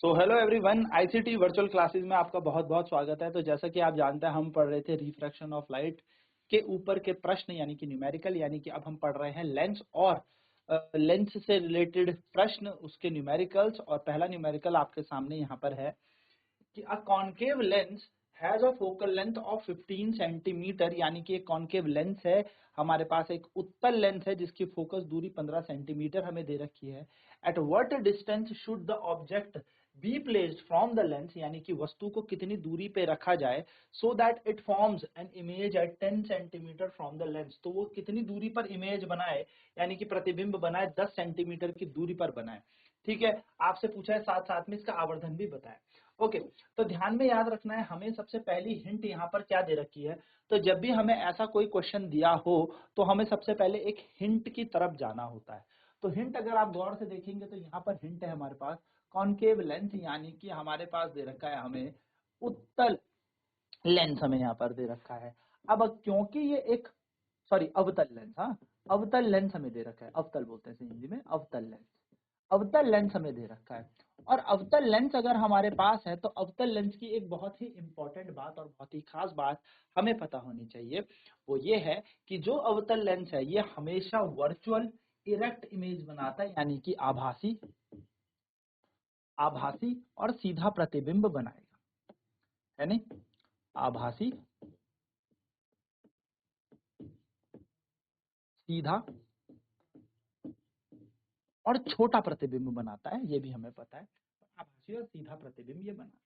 So hello everyone, ICT virtual classes में आपका बहुत बहुत स्वागत है। तो जैसा कि आप जानते हैं, हम पढ़ रहे थे रिफ्रैक्शन ऑफ लाइट के ऊपर के प्रश्न यानी कि न्यूमेरिकल, यानी कि अब हम पढ़ रहे हैं लेंस और लेंस से रिलेटेड प्रश्न, उसके न्यूमेरिकल्स। और पहला न्यूमेरिकल आपके सामने यहाँ पर है कि a concave lens has a focal length of 15 centimetre, यानी कि एक कॉन्केव लेंस है हमारे पास, एक उत्तल लेंस है जिसकी फोकस दूरी 15 सेंटीमीटर हमें दे रखी है। Eight what distance should the object be placed from the lens, यानी कि वस्तु को कितनी दूरी पे रखा जाए, so that it forms an image at 10 centimetre from the lens. तो वो कितनी दूरी पर इमेज बनाए, यानी कि प्रतिबिंब बनाए, 10 सेंटीमीटर की दूरी पर बनाए। ठीक है, आपसे पूछा है साथ साथ में इसका आवर्धन भी बताएं। ओके, तो ध्यान में याद रखना है, हमें सबसे पहली हिंट यहाँ पर क्या दे रखी है। तो जब भी हमें ऐसा कोई क्वेश्चन दिया हो तो हमें सबसे पहले एक हिंट की तरफ जाना होता है। तो हिंट अगर आप गौर से देखेंगे तो यहाँ पर हिंट है हमारे पास कॉन्केव लेंस, यानी कि हमारे पास दे रखा है हमें उत्तल लेंस, हमें यहाँ पर दे रखा है। अब क्योंकि ये एक अवतल लेंस, हाँ अवतल लेंस हमें दे रखा है, अवतल बोलते हैं हिंदी में, अवतल लेंस। अवतल लेंस हमें दे रखा है, और अवतल लेंस अगर हमारे पास है तो अवतल लेंस की एक बहुत ही इंपॉर्टेंट बात और बहुत ही खास बात हमें पता होनी चाहिए। वो ये है कि जो अवतल लेंस है ये हमेशा वर्चुअल इरेक्ट इमेज बनाता है, यानी कि आभासी आभासी और सीधा प्रतिबिंब बनाएगा, है नहीं, आभासी सीधा और छोटा प्रतिबिंब बनाता है, ये भी हमें पता है। आभासी और सीधा प्रतिबिंब ये बनाता है।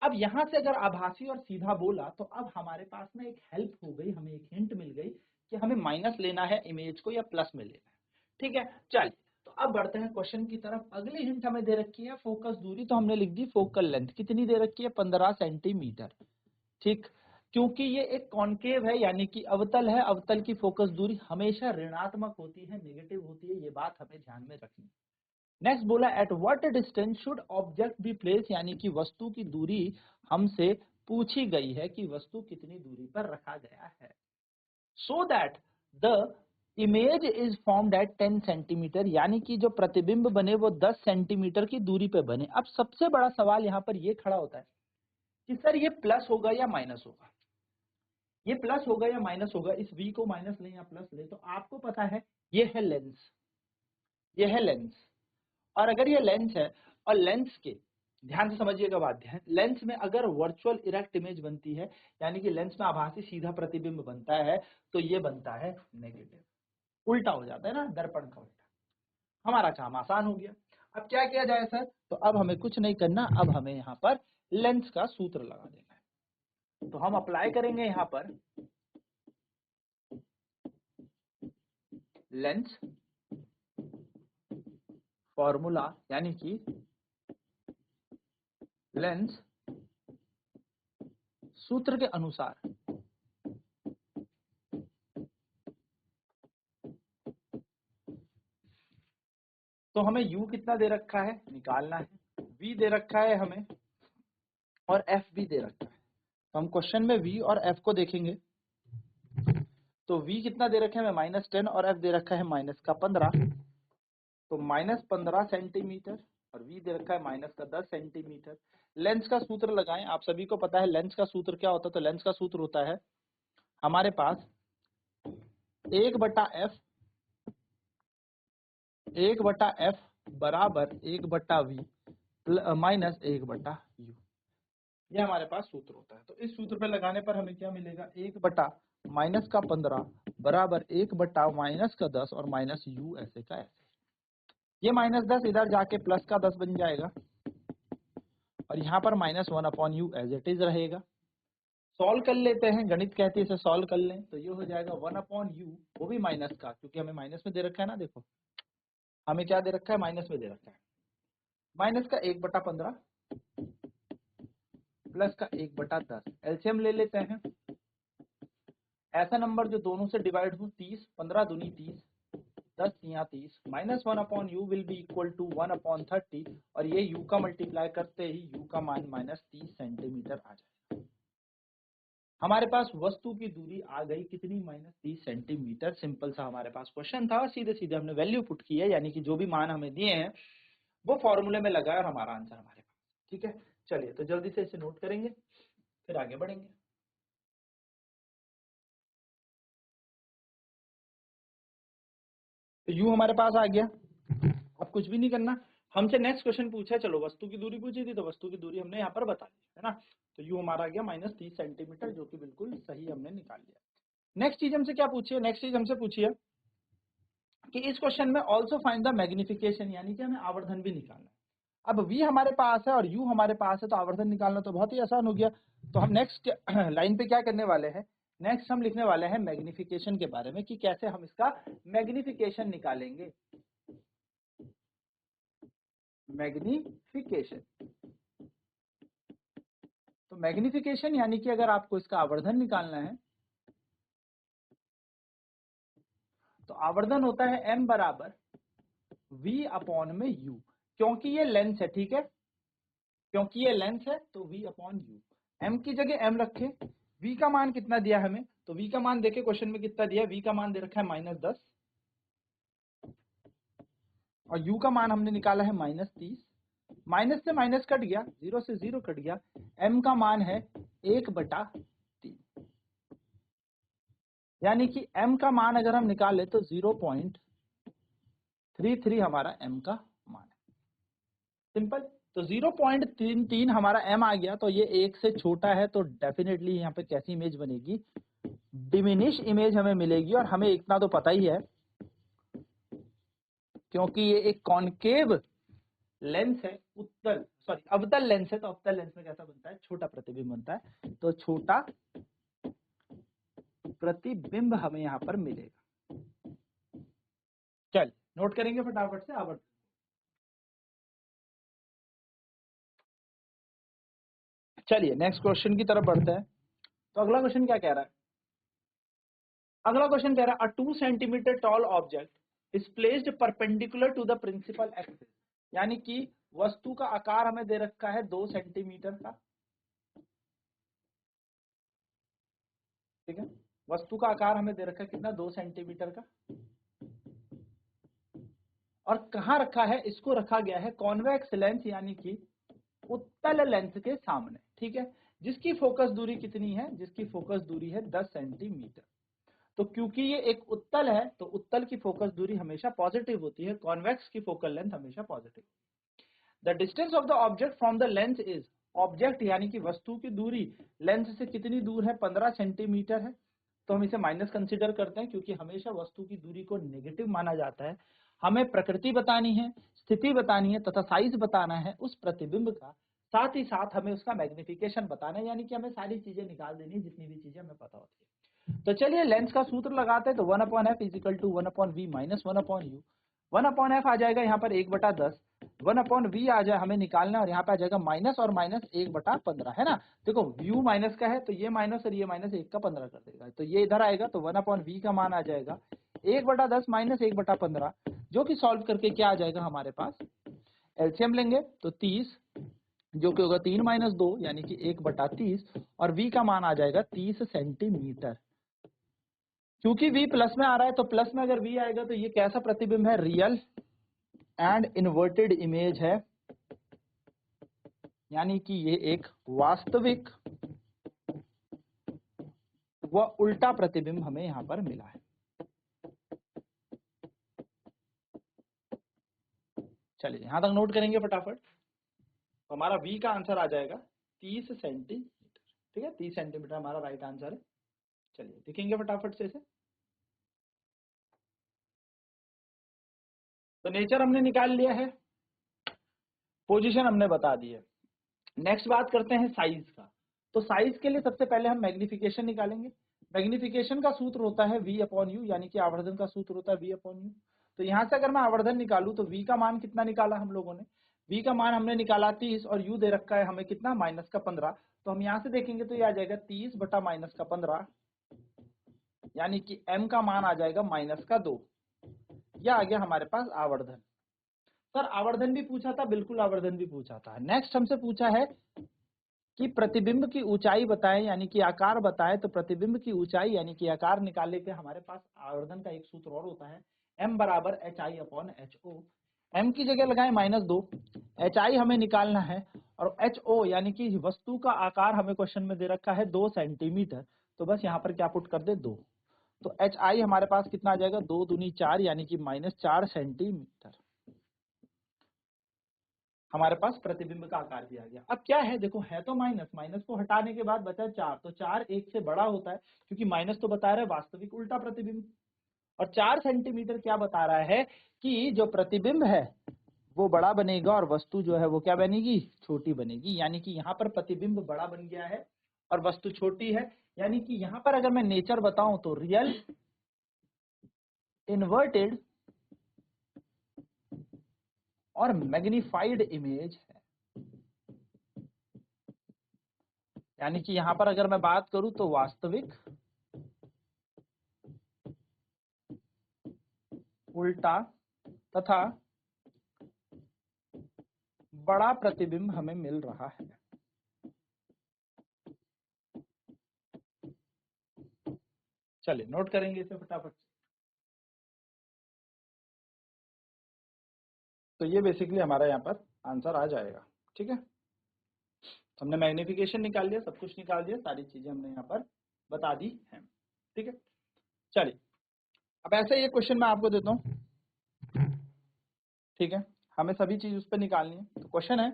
अब यहां से अगर आभासी और सीधा बोला तो अब हमारे पास में एक हेल्प हो गई, हमें एक हिंट मिल गई कि हमें माइनस लेना है इमेज को या प्लस में लेना है। ठीक है, चलिए तो अब बढ़ते हैं क्वेश्चन की तरफ। अगली हिंट हमें दे रखी है फोकस दूरी, तो हमने लिख दी फोकल लेंथ कितनी दे रखी है, 15 सेंटीमीटर। ठीक, क्योंकि ये एक कॉन्केव है यानी कि अवतल है, अवतल की फोकस दूरी हमेशा ऋणात्मक होती है, नेगेटिव होती है, ये बात हमें ध्यान में रखनी है। नेक्स्ट बोला at what distance should object be place, यानी कि वस्तु की दूरी हमसे पूछी गई है कि वस्तु कितनी दूरी पर रखा गया है, so that the image is formed at 10 centimetre, यानी कि जो प्रतिबिंब बने वो 10 सेंटीमीटर की दूरी पे बने। अब सबसे बड़ा सवाल यहाँ पर ये खड़ा होता है कि सर ये प्लस होगा या माइनस होगा, ये प्लस होगा या माइनस होगा, इस v को माइनस लें या प्लस लें। तो आपको पता है ये है लेंस, ये है लेंस, और अगर ये लेंस है और लेंस के, ध्यान से समझिएगा बात, ध्यान, लेंस में अगर वर्चुअल इरेक्ट इमेज बनती है, यानी कि लेंस में आभासी सीधा प्रतिबिंब बनता है, तो ये बनता है नेगेटिव, उल्टा हो जाता है ना, दर्पण का उल्टा। हमारा काम आसान हो गया। अब क्या किया जाए सर, तो अब हमें कुछ नहीं करना, अब हमें यहाँ पर लेंस का सूत्र लगा देना है। तो हम अप्लाई करेंगे यहाँ पर लेंस फॉर्मूला, यानी कि लेंस सूत्र के अनुसार तो हमें u कितना दे रखा है निकालना है, v दे रखा है हमें, और f भी दे रखा है। तो हम क्वेश्चन में v और f को देखेंगे। तो v कितना दे रखा है हमें -10 और f दे रखा है -15, तो -15 सेंटीमीटर, और v दे रखा है -10 सेंटीमीटर। लेंस का सूत्र लगाएं, आप सभी को पता है लेंस का सूत्र क्या होता है। तो लेंस का सूत्र होता है हमारे पास 1/f बराबर 1/v माइनस 1/u, ये हमारे पास सूत्र होता है। तो इस सूत्र पे लगाने पर हमें क्या मिलेगा, 1/-15 बराबर 1/-10 और माइनस u ऐसे का ऐसे। ये -10 इधर जाके +10 बन जाएगा, और यहाँ पर -1/u एज इट इज रहेगा। सॉल्व कर लेते हैं, गणित कहती है इसे सॉल्व कर लें, तो ये हो जाएगा 1/u, वो भी माइनस का, क्योंकि हमें माइनस में दे रखा है ना, देखो हमें क्या दे रखा है, माइनस में दे रखा है, माइनस का 1/15 प्लस का 1/10। एलसीएम ले लेते हैं, ऐसा नंबर जो दोनों से डिवाइड हो, 30, 15 दूनी 30, 10 तिया 30, -1/u will be equal to 1/30, और ये u का मल्टीप्लाई करते ही u का मान -30 सेंटीमीटर आ जाएगा। हमारे पास वस्तु की दूरी आ गई कितनी, -30 सेंटीमीटर। सिंपल सा हमारे पास क्वेश्चन था, सीधे सीधे हमने वैल्यू पुट की है, यानी कि जो भी मान हमें दिए हैं वो फॉर्मूले में लगाया और हमारा आंसर हमारे ठीक है, चलिए तो जल्दी से इसे नोट करेंगे फिर आगे बढ़ेंगे। तो यू हमारे पास आ गया। अब कुछ भी नहीं करना, हमसे नेक्स्ट क्वेश्चन पूछा है, चलो वस्तु की दूरी पूछी थी तो वस्तु की दूरी हमने यहाँ पर बता दी है ना। तो यू हमारा आ गया -30 सेंटीमीटर, जो कि बिल्कुल सही हमने निकाल लिया। नेक्स्ट चीज हमसे क्या पूछी है, नेक्स्ट चीज हमसे पूछी है कि इस क्वेश्चन में ऑल्सो फाइंड द मैग्निफिकेशन, यानी कि हमें आवर्धन भी निकालना है। अब v हमारे पास है और u हमारे पास है, तो आवर्धन निकालना तो बहुत ही आसान हो गया। तो हम नेक्स्ट लाइन पे क्या करने वाले हैं, नेक्स्ट हम लिखने वाले हैं मैग्निफिकेशन के बारे में कि कैसे हम इसका मैग्निफिकेशन निकालेंगे। मैग्निफिकेशन, तो मैग्निफिकेशन यानी कि अगर आपको इसका आवर्धन निकालना है तो आवर्धन होता है m बराबर v अपॉन में u, क्योंकि ये लेंथ है, ठीक है, क्योंकि ये लेंथ है तो v अपॉन यू। m की जगह m रखे, v का मान कितना दिया हमें, तो v का मान देखे क्वेश्चन में कितना दिया, v का मान दे रखा है -10 और u का मान हमने निकाला है -30। माइनस से माइनस कट गया, 0 से 0 कट गया, m का मान है 1/3, यानी कि m का मान अगर हम निकाले तो 0.33 हमारा m का मान है। सिंपल, तो 0.33 हमारा m आ गया, तो ये 1 से छोटा है, तो डेफिनेटली यहाँ पे कैसी इमेज बनेगी, डिमिनिश इमेज हमें मिलेगी। और हमें इतना तो पता ही है क्योंकि ये एक कॉनकेव लेंस है, उत्तल सॉरी अवतल लेंस है, तो अवतल लेंस में कैसा बनता है, छोटा प्रतिबिंब बनता है, तो छोटा प्रतिबिंब हमें यहाँ पर मिलेगा। चल नोट करेंगे फटाफट से आवर्धन। चलिए नेक्स्ट क्वेश्चन की तरफ बढ़ते हैं। तो अगला क्वेश्चन क्या कह रहा है, अगला क्वेश्चन कह रहा है a 2 centimetre tall object is placed perpendicular to the principal axis, यानी कि वस्तु का आकार हमें दे रखा है 2 सेंटीमीटर का, ठीक है, वस्तु का आकार हमें दे रखा है कितना, 2 सेंटीमीटर का, और कहाँ रखा है, इसको रखा गया है कॉन्वेक्स लेंस यानी कि उत्तल लेंस के सामने, ठीक है, जिसकी फोकस दूरी कितनी है, जिसकी फोकस दूरी है 10 सेंटीमीटर। तो क्योंकि ये एक उत्तल है तो उत्तल की फोकस दूरी हमेशा पॉजिटिव होती है, कॉन्वेक्स की फोकल लेंथ हमेशा positive. The distance of the object from the lens is, object यानी कि वस्तु की दूरी लेंस से कितनी दूर है, 15 सेंटीमीटर है, तो हम इसे माइनस कंसीडर करते हैं क्योंकि हमेशा वस्तु की दूरी को नेगेटिव माना जाता है। हमें प्रकृति बतानी है, स्थिति बतानी है तथा साइज बताना है उस प्रतिबिंब का, साथ ही साथ हमें उसका मैग्निफिकेशन बताना है, यानी कि हमें सारी चीजें निकाल देनी है जितनी भी चीजें हमें पता होती है। तो चलिए लेंस का सूत्र लगाते हैं, तो 1/f is equal to 1/v minus 1/u। 1/f आ जाएगा यहाँ पर 1/10, 1/v आ जाए हमें निकालना, और यहाँ पे आ जाएगा माइनस और माइनस 1/15, है ना। देखो व्यू माइनस का है तो ये माइनस और ये माइनस 1 का 15 कर देगा, तो ये इधर आएगा, तो 1/v का मान आ जाएगा 1/10 माइनस 1/15, जो कि सॉल्व करके क्या आ जाएगा हमारे पास, एलसीएम लेंगे तो 30, जो कि होगा 3 माइनस 2 यानी कि 1/30, और v का मान आ जाएगा 30 सेंटीमीटर। क्योंकि v प्लस में आ रहा है तो प्लस में अगर v आएगा तो ये कैसा प्रतिबिंब है, रियल एंड इन्वर्टेड इमेज है, यानी कि ये एक वास्तविक व उल्टा प्रतिबिंब हमें यहां पर मिला है। चलिए यहां तक नोट करेंगे फटाफट, तो हमारा v का आंसर आ जाएगा 30 सेंटीमीटर, ठीक है, 30 सेंटीमीटर हमारा राइट आंसर है। चलिए देखेंगे फटाफट से इसे। तो नेचर हमने निकाल लिया है, पोजीशन हमने बता दी है। नेक्स्ट बात करते हैं साइज का। तो साइज के लिए सबसे पहले हम मैग्निफिकेशन निकालेंगे। मैग्निफिकेशन का सूत्र होता है v अपॉन यू, यानी कि आवर्धन का सूत्र होता है v अपॉन यू। तो यहां से अगर मैं आवर्धन निकालूं तो v का मान कितना निकाला हम लोगों ने, v का मान हमने निकाला 30 और u दे रखा है हमें कितना, -15। तो हम यहां से देखेंगे तो ये आ जाएगा 30 बटा -15, यानी कि m का मान आ जाएगा -2। यह आ गया हमारे पास आवर्धन। सर आवर्धन भी पूछा था, बिल्कुल आवर्धन भी पूछा था। नेक्स्ट हमसे पूछा है कि प्रतिबिंब की ऊंचाई बताएं, यानी कि आकार बताएं। तो प्रतिबिंब की ऊंचाई यानी कि आकार निकालने के हमारे पास आवर्धन का एक सूत्र और होता है, m बराबर HI अपॉन HO। m की जगह लगाएं -2, hi हमें निकालना है और ho यानी कि वस्तु का आकार हमें क्वेश्चन में दे रखा है 2 सेंटीमीटर, तो बस यहाँ पर क्या पुट कर दे 2, तो hi हमारे पास कितना आ जाएगा 2 दूनी 4 यानी कि -4 सेंटीमीटर हमारे पास प्रतिबिंब का आकार दिया गया। अब क्या है देखो, है तो माइनस, माइनस को हटाने के बाद बचा 4, तो 4 1 से बड़ा होता है क्योंकि माइनस तो बता रहा है वास्तविक उल्टा प्रतिबिंब, और 4 सेंटीमीटर क्या बता रहा है कि जो प्रतिबिंब है वो बड़ा बनेगा और वस्तु जो है वो क्या बनेगी, छोटी बनेगी, यानी कि यहाँ पर प्रतिबिंब बड़ा बन गया है और वस्तु छोटी है, यानी कि यहाँ पर अगर मैं नेचर बताऊं तो रियल, इन्वर्टेड और मैग्नीफाइड इमेज है। यानी कि यहाँ पर अगर मैं बात करूं तो वास्तविक उल्टा तथा बड़ा प्रतिबिंब हमें मिल रहा है। चलिए नोट करेंगे इसे फटाफट। तो ये बेसिकली हमारा यहाँ पर आंसर आ जाएगा। ठीक है, हमने मैग्निफिकेशन निकाल लिया, सब कुछ निकाल दिया, सारी चीजें हमने यहाँ पर बता दी हैं। ठीक है, चलिए अब ऐसे ही एक क्वेश्चन मैं आपको देता हूँ। ठीक है, हमें सभी चीज उस पर निकालनी है। तो क्वेश्चन है,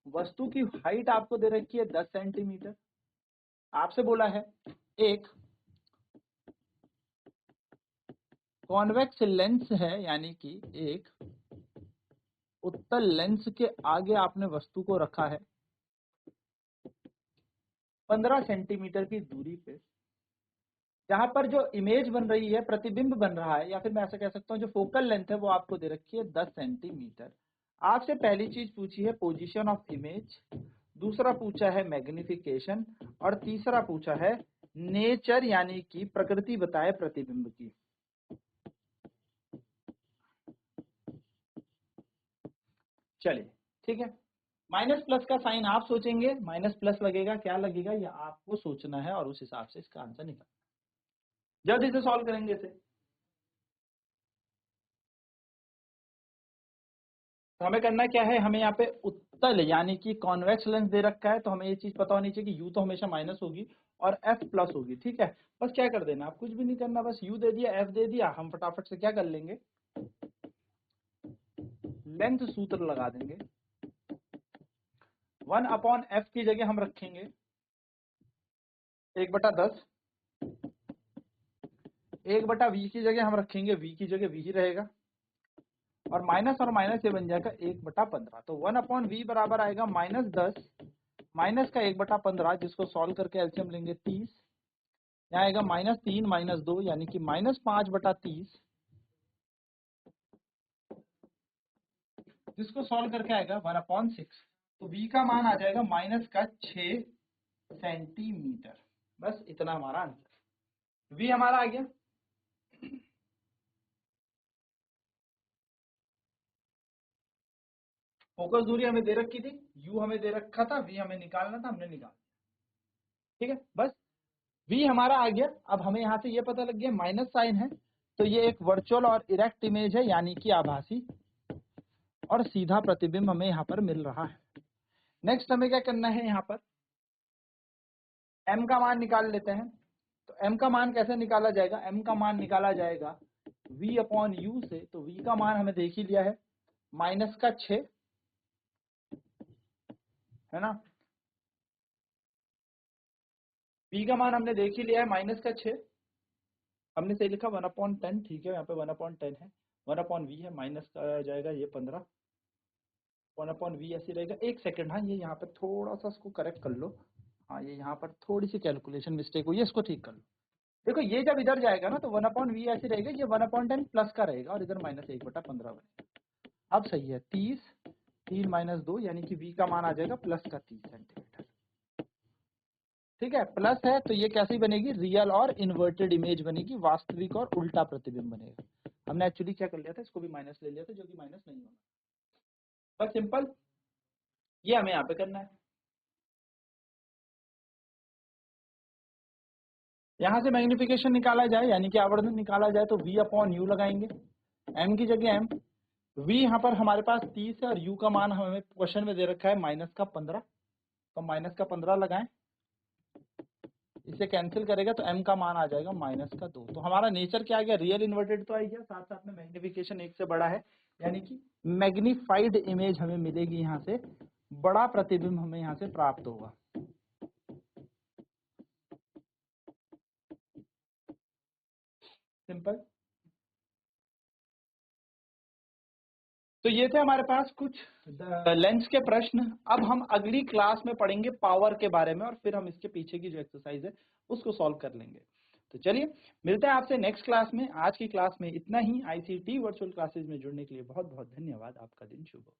वस्तु की हाइट आपको दे रखी है 10 सेंटीमीटर, आपसे बोला है एक कॉन्वेक्स लेंस है, यानी कि एक उत्तल लेंस के आगे आपने वस्तु को रखा है 15 सेंटीमीटर की दूरी पे, जहां पर जो इमेज बन रही है, प्रतिबिंब बन रहा है, या फिर मैं ऐसा कह सकता हूं जो फोकल लेंथ है वो आपको दे रखी है 10 सेंटीमीटर। आपसे पहली चीज पूछी है पोजीशन ऑफ इमेज, दूसरा पूछा है मैग्निफिकेशन और तीसरा पूछा है नेचर यानी कि प्रकृति बताए प्रतिबिंब की। चलिए ठीक है, माइनस प्लस का साइन आप सोचेंगे, माइनस प्लस लगेगा क्या लगेगा ये आपको सोचना है और उस हिसाब से इसका आंसर निकालना। जल्दी से सॉल्व करेंगे इसे। तो हमें करना क्या है, हमें यहाँ पे उत्तल यानी कि कॉन्वेक्स लेंस दे रखा है, तो हमें ये चीज पता होनी चाहिए कि यू तो हमेशा माइनस होगी और एफ प्लस होगी। ठीक है, बस क्या कर देना, आप कुछ भी नहीं करना, बस यू दे दिया एफ दे दिया, हम फटाफट से क्या कर लेंगे, लेंथ सूत्र लगा देंगे। 1/f की जगह हम रखेंगे 1/10, 1/v की जगह हम रखेंगे v की जगह v ही रहेगा, और माइनस ये बन जाएगा 1/15। तो 1/v बराबर आएगा -10 माइनस का 1/15, जिसको सॉल्व करके एलसीएम लेंगे 30, यहाँ आएगा -3 -2 यानी कि -5/30, जिसको सॉल्व करके आएगा 1/6। तो v का मान आ जाएगा -6 सेंटीमीटर। बस इतना हमारा आंसर, v हमारा आ गया। फोकस दूरी हमें दे रखी थी, u हमें दे रखा था, v हमें निकालना था, हमने निकाला। ठीक है, बस v हमारा आ गया। अब हमें यहाँ से ये पता लग गया माइनस साइन है, तो ये एक वर्चुअल और इरेक्ट इमेज है, यानी कि आभासी और सीधा प्रतिबिंब हमें यहाँ पर मिल रहा है। नेक्स्ट हमें क्या करना है, यहाँ पर m का मान निकाल लेते हैं। तो m का मान कैसे निकाला जाएगा, m का मान निकाला जाएगा v/u से। तो v का मान हमें देख ही लिया है -6 है ना, v का मान हमने देख ही लिया है -6, हमने सही लिखा 1/10। ठीक है, यहाँ पे 1/10 है, 1/v है, माइनस का जाएगा ये 15, 1/v ऐसे रहेगा। एक सेकंड, हाँ ये यहाँ पे थोड़ा सा इसको करेक्ट कर लो, हाँ ये यहाँ पर थोड़ी सी कैलकुलेशन मिस्टेक हुई है, इसको ठीक कर लो। देखो ये जब इधर जाएगा ना तो 1/v ऐसे रहेगा, ये 1/10 प्लस का रहेगा और इधर -1/15 बनेगा। अब सही है, 30, 3 -2 यानी कि v का मान आ जाएगा प्लस का 30 सेंटीमीटर। ठीक है, प्लस है तो ये कैसी बनेगी, रियल और इन्वर्टेड इमेज बनेगी, वास्तविक और उल्टा प्रतिबिंब बनेगा। हमने एक्चुअली क्या कर लिया था, इसको भी माइनस ले लिया था, जो कि माइनस नहीं होना, बस सिंपल ये हमें यहाँ पे करना है। यहाँ से मैग्निफिकेशन निकाला जाए यानी कि आवर्धन निकाला जाए तो v/u लगाएंगे, m की जगह m, v यहाँ पर हमारे पास 30 है और u का मान हमें क्वेश्चन में दे रखा है -15, तो -15 लगाएं, इसे कैंसिल करेगा तो m का मान आ जाएगा -2। तो हमारा नेचर क्या आ गया, रियल इन्वर्टेड तो आ गया, साथ साथ में मैग्निफिकेशन 1 से बड़ा है, यानी कि मैग्निफाइड इमेज हमें मिलेगी, यहाँ से बड़ा प्रतिबिंब हमें यहाँ से प्राप्त होगा। सिंपल। तो ये थे हमारे पास कुछ लेंस के प्रश्न। अब हम अगली क्लास में पढ़ेंगे पावर के बारे में और फिर हम इसके पीछे की जो एक्सरसाइज है उसको सॉल्व कर लेंगे। तो चलिए मिलते हैं आपसे नेक्स्ट क्लास में। आज की क्लास में इतना ही। आईसीटी वर्चुअल क्लासेज में जुड़ने के लिए बहुत बहुत धन्यवाद। आपका दिन शुभ हो।